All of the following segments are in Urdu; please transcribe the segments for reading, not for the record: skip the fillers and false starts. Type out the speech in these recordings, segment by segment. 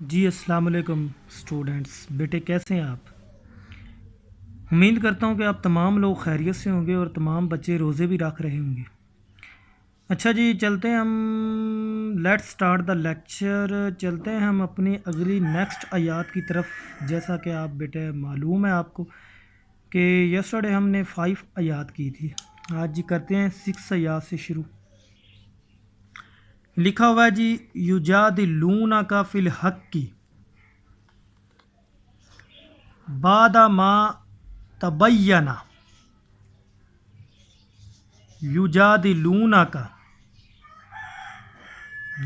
جی السلام علیکم اسٹوڈنٹس، بیٹے کیسے ہیں آپ؟ امید کرتا ہوں کہ آپ تمام لوگ خیریت سے ہوں گے اور تمام بچے روزے بھی رکھ رہے ہوں گے۔ اچھا جی، چلتے ہیں ہم لیٹ سٹارٹ دا لیکچر۔ چلتے ہیں ہم اپنی اگلی نیکسٹ آیات کی طرف۔ جیسا کہ آپ بیٹے معلوم ہے آپ کو کہ یسٹرڈے ہم نے 5 آیات کی تھی، آج جی کرتے ہیں 6 آیات سے شروع۔ لکھا ہوا ہے جی یجادلونک فی الحق بعد ما تبین، یجادلونک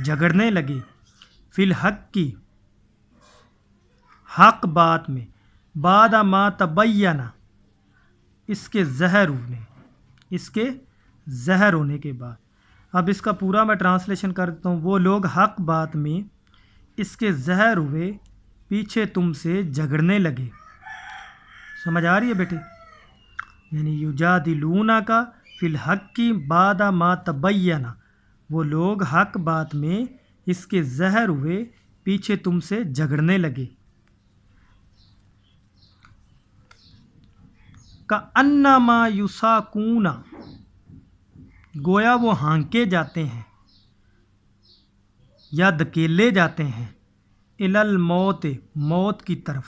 جھگڑنے لگے، فی الحق کی حق بات میں، بعد ما تبین اس کے ظاہر ہونے کے بعد۔ اب اس کا پورا میں ٹرانسلیشن کرتا ہوں۔ وہ لوگ حق بات میں اس کے ظاہر ہوئے پیچھے تم سے جھگڑنے لگے۔ سمجھ آ رہی ہے بیٹے؟ یعنی یجادلونک فی الحق بعد ما تبین، وہ لوگ حق بات میں اس کے ظاہر ہوئے پیچھے تم سے جھگڑنے لگے۔ کأنما یساقون، گویا وہ ہانکے جاتے ہیں یا دھکیلے جاتے ہیں، الی الموت، موت کی طرف۔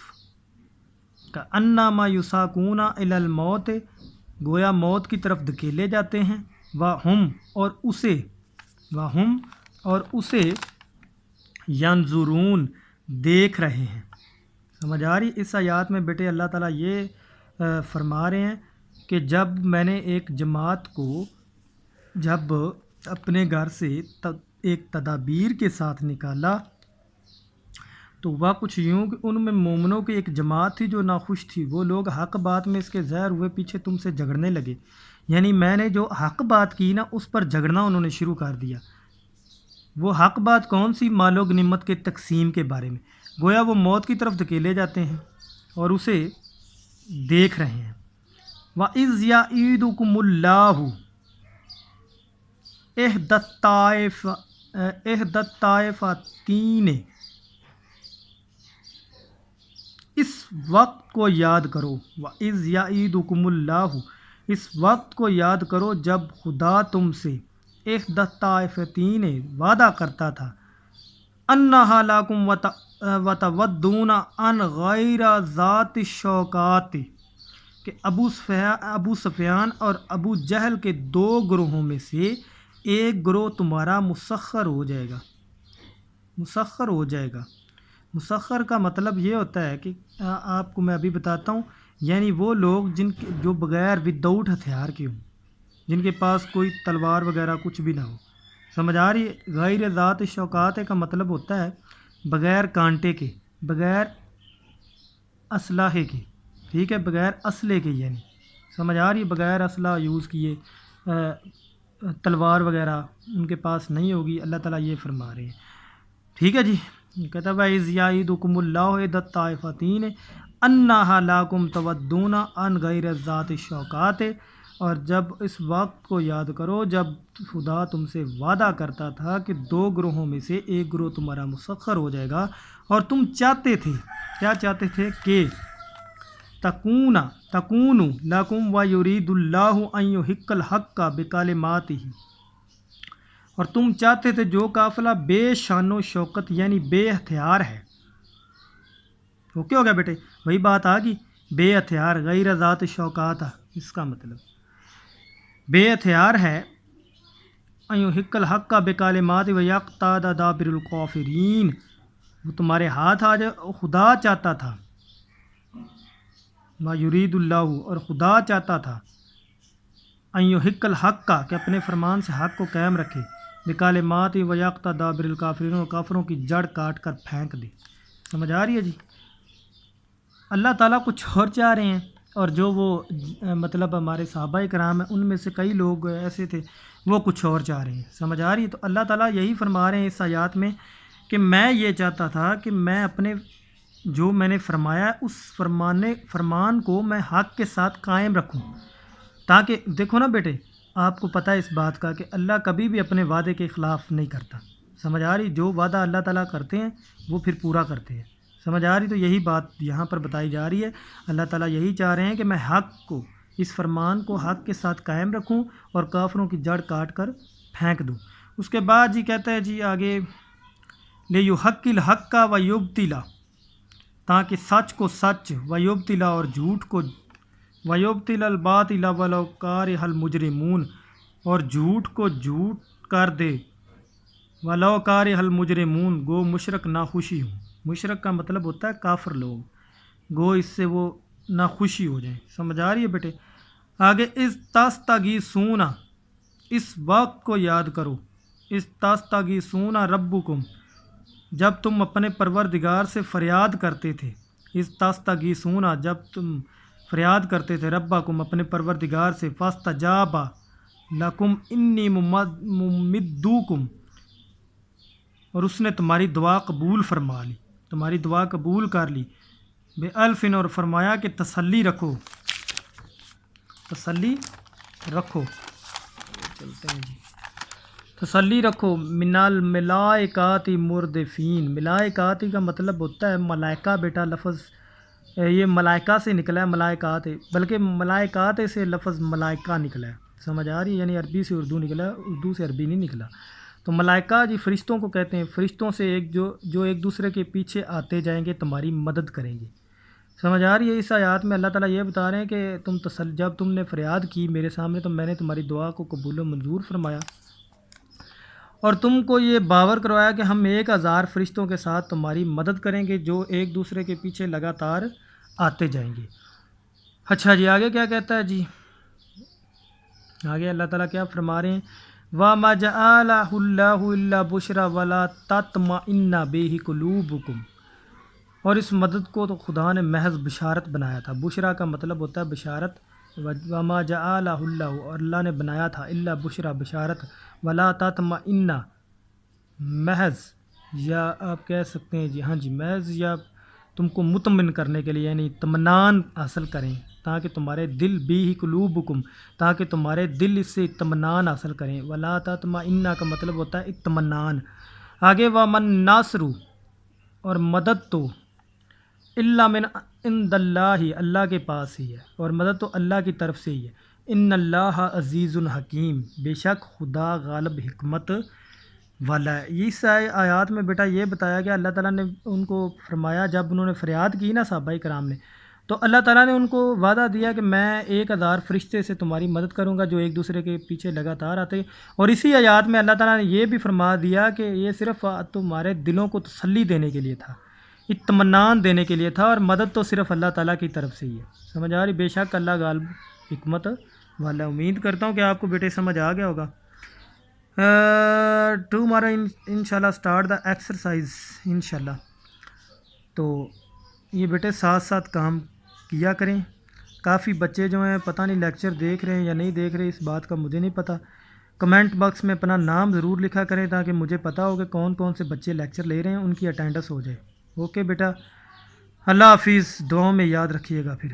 کأنما یساقون الی الموت، گویا موت کی طرف دھکیلے جاتے ہیں، وہم اور اسے ینظرون دیکھ رہے ہیں۔ سمجھ آ رہی؟ اس آیات میں بیٹے اللہ تعالیٰ یہ فرما رہے ہیں کہ جب میں نے ایک جماعت کو جب اپنے گھر سے ایک تدابیر کے ساتھ نکالا تو وہ کچھ یوں کہ ان میں مومنوں کی ایک جماعت تھی جو ناخوش تھی۔ وہ لوگ حق بات میں اس کے ظاہر ہوئے پیچھے تم سے جھگڑنے لگے، یعنی میں نے جو حق بات کی نا اس پر جھگڑنا انہوں نے شروع کر دیا۔ وہ حق بات کون سی؟ مال و غنیمت کے تقسیم کے بارے میں۔ گویا وہ موت کی طرف دھکیلے جاتے ہیں اور اسے دیکھ رہے ہیں۔ وَإِذْ يَعِيدُكُمُ اللَّهُ احدى الطائفتين، اس وقت کو یاد کرو۔ وَإِذْ يَعِيدُكُمُ اللَّهُ، اس وقت کو یاد کرو جب خدا تم سے احدى الطائفتين وعدہ کرتا تھا، أَنَّهَا لَكُمْ وَتَوَدُّونَ عَنْ غَيْرَ ذَاتِ الشَّوْكَاتِ، کہ ابو سفیان اور ابو جہل کے 2 گروہوں میں سے ایک گروہ تمہارا مسخر ہو جائے گا۔ مسخر کا مطلب یہ ہوتا ہے کہ آپ کو میں ابھی بتاتا ہوں، یعنی وہ لوگ جو بغیر وداؤٹ ہتھیار کے ہوں، جن کے پاس کوئی تلوار وغیرہ کچھ بھی نہ ہو۔ سمجھ آ رہی ہے؟ غیر ذات شوکات کا مطلب ہوتا ہے بغیر کانٹے کے، بغیر اسلحے کے، ٹھیک ہے، بغیر اسلحے کے، یعنی سمجھ آ رہی ہے؟ بغیر اسلحہ یوز کیے تلوار وغیرہ ان کے پاس نہیں ہوگی۔ اللہ تعالیٰ یہ فرما رہے ہیں، ٹھیک ہے جی۔ کہتا ہے اِذْ یعِدُکُمُ اللَّهُ احدى الطائفتين أَنَّهَا لَكُمْ تَوَدُّونَ عَنْ غَيْرِ ذَاتِ الشَّوْكَاتِ، اور جب اس وقت کو یاد کرو جب خدا تم سے وعدہ کرتا تھا کہ 2 گروہوں میں سے ایک گروہ تمہارا مسخر ہو جائے گا، اور تم چاہتے تھے، کیا چاہتے تھے؟ کہ تکون لکم ویرید اللہ ان یحق الحق بکلماتہ، اور تم چاہتے تھے جو قافلہ بے شان و شوکت یعنی بے ہتھیار ہے۔ وہ کیا ہو گیا بیٹے؟ وہی بات آ گئی، بے ہتھیار، غیر ذات شوکات، اس کا مطلب بے ہتھیار ہے، ان یحق الحق بکلماتہ ویقطع دابر الکافرین، وہ تمہارے ہاتھ آ جائے۔ خدا چاہتا تھا، ما یرید اللہ، اور خدا چاہتا تھا، ان یحق الحق، کہ اپنے فرمان سے حق کو قائم رکھے، بکلمات ویقطع دابر الکافرین، اور کافروں کی جڑ کاٹ کر پھینک دے۔ سمجھ آ رہی ہے جی؟ اللہ تعالیٰ کچھ اور چاہ رہے ہیں، اور جو وہ مطلب ہمارے صحابہ کرام ہیں ان میں سے کئی لوگ ایسے تھے وہ کچھ اور چاہ رہے ہیں۔ سمجھ آ رہی ہے؟ تو اللہ تعالیٰ یہی فرما رہے ہیں اس آیات میں کہ میں یہ چاہتا تھا کہ میں اپنے جو میں نے فرمایا اس فرمان کو میں حق کے ساتھ قائم رکھوں، تاکہ دیکھو نا بیٹے، آپ کو پتہ ہے اس بات کا کہ اللہ کبھی بھی اپنے وعدے کے خلاف نہیں کرتا۔ سمجھ آ رہی؟ جو وعدہ اللہ تعالیٰ کرتے ہیں وہ پھر پورا کرتے ہیں، سمجھ آ رہی؟ تو یہی بات یہاں پر بتائی جا رہی ہے، اللہ تعالیٰ یہی چاہ رہے ہیں کہ میں حق کو، اس فرمان کو حق کے ساتھ قائم رکھوں اور کافروں کی جڑ کاٹ کر پھینک دوں۔ اس کے بعد جی کہتا ہے جی آگے لیحق الحق کا ویبطلا، تاکہ سچ کو سچ، ویبطلا اور جھوٹ کو، ویبطل الباطل ولو کارہ المجرمون اور جھوٹ کو جھوٹ کر دے، ولو کارہ المجرمون گو مشرک ناخوشی ہوں۔ مشرک کا مطلب ہوتا ہے کافر لوگ، گو اس سے وہ ناخوشی ہو جائیں، سمجھ آ رہی ہے بیٹے؟ آگے اس تستغیثون، اس وقت کو یاد کرو، اس تستغیثون ربکم، جب تم اپنے پروردگار سے فریاد کرتے تھے، اس تستغیثون جب تم فریاد کرتے تھے، ربکم اپنے پروردگار سے، فاستجاب لکم انی ممدوکم، اور اس نے تمہاری دعا قبول فرما لی، تمہاری دعا قبول کر لی، بے الفن اور فرمایا کہ تسلی رکھو، تسلی رکھو، چلتے ہیں جی، تسلی رکھو، من الملائکات مردفین، ملائکاتی کا مطلب ہوتا ہے ملائکہ بیٹا، لفظ یہ ملائکہ سے نکلا ہے، ملائکات بلکہ ملائکات سے لفظ ملائکہ نکلا ہے، سمجھ آ رہی ہے؟ یعنی عربی سے اردو نکلا ہے، اردو سے عربی نہیں نکلا۔ تو ملائکہ جی فرشتوں کو کہتے ہیں، فرشتوں سے ایک جو ایک دوسرے کے پیچھے آتے جائیں گے، تمہاری مدد کریں گے، سمجھ آ رہی ہے؟ اس آیات میں اللہ تعالیٰ یہ بتا رہے ہیں کہ جب تم نے فریاد کی میرے سامنے تو میں نے تمہاری دعا کو قبول و منظور فرمایا، اور تم کو یہ باور کروایا کہ ہم 1000 فرشتوں کے ساتھ تمہاری مدد کریں گے، جو ایک دوسرے کے پیچھے لگاتار آتے جائیں گے۔ اچھا جی آگے کیا کہتا ہے جی؟ آگے اللہ تعالیٰ کیا فرما رہے ہیں؟ وَمَا جَعَلَهُ اللَّهُ إِلَّا بُشْرَىٰ وَلَا تَطْمَئِنَّ بِهِ قُلُوبُكُمْ، اور اس مدد کو تو خدا نے محض بشارت بنایا تھا، بشرا کا مطلب ہوتا ہے بشارت، وَمَا جَعَلَهُ اللَّهُ اور اللہ نے بنایا تھا، إِلَّا بُشْرَىٰ بشارت، وَلَا تَطْمَئِنَّ محض، یا آپ کہہ سکتے ہیں جی ہاں جی محض، یا تم کو مطمئن کرنے کے لیے، یعنی اطمینان حاصل کریں، تاکہ تمہارے دل بھی قلوبکم، تاکہ تمہارے دل اس سے اطمینان حاصل کریں، ولا تطمئن کا مطلب ہوتا ہے اطمینان۔ آگے ومن ناصر اور مدد تو الا من عند اللہ، اللہ کے پاس ہی ہے، اور مدد تو اللہ کی طرف سے ہی ہے، ان اللہ عزیز الحکیم، بے شک خدا غالب حکمت والا ہے۔ اس آیات میں بیٹا یہ بتایا گیا، اللہ تعالیٰ نے ان کو فرمایا جب انہوں نے فریاد کی نا صحابہ کرام نے، تو اللہ تعالیٰ نے ان کو وعدہ دیا کہ میں 1000 فرشتے سے تمہاری مدد کروں گا جو ایک دوسرے کے پیچھے لگاتار آتے، اور اسی آیات میں اللہ تعالیٰ نے یہ بھی فرما دیا کہ یہ صرف تمہارے دلوں کو تسلی دینے کے لیے تھا، اطمینان دینے کے لیے تھا، اور مدد تو صرف اللہ تعالیٰ کی طرف سے ہی ہے، سمجھ آ رہی؟ بے شک اللہ غالب حکمت والا۔ امید کرتا ہوں کہ آپ کو بیٹے سمجھ آ گیا ہوگا۔ ٹمارو انشاءاللہ اسٹارٹ دا ایکسرسائز انشاءاللہ۔ تو یہ بیٹے ساتھ ساتھ کام کیا کریں۔ کافی بچے جو ہیں پتہ نہیں لیکچر دیکھ رہے ہیں یا نہیں دیکھ رہے، اس بات کا مجھے نہیں پتہ۔ کمنٹ باکس میں اپنا نام ضرور لکھا کریں تاکہ مجھے پتہ ہو کہ کون کون سے بچے لیکچر لے رہے ہیں، ان کی اٹینڈنس ہو جائے۔ اوکے بیٹا، اللہ حافظ، دعاؤں میں یاد رکھیے گا پھر۔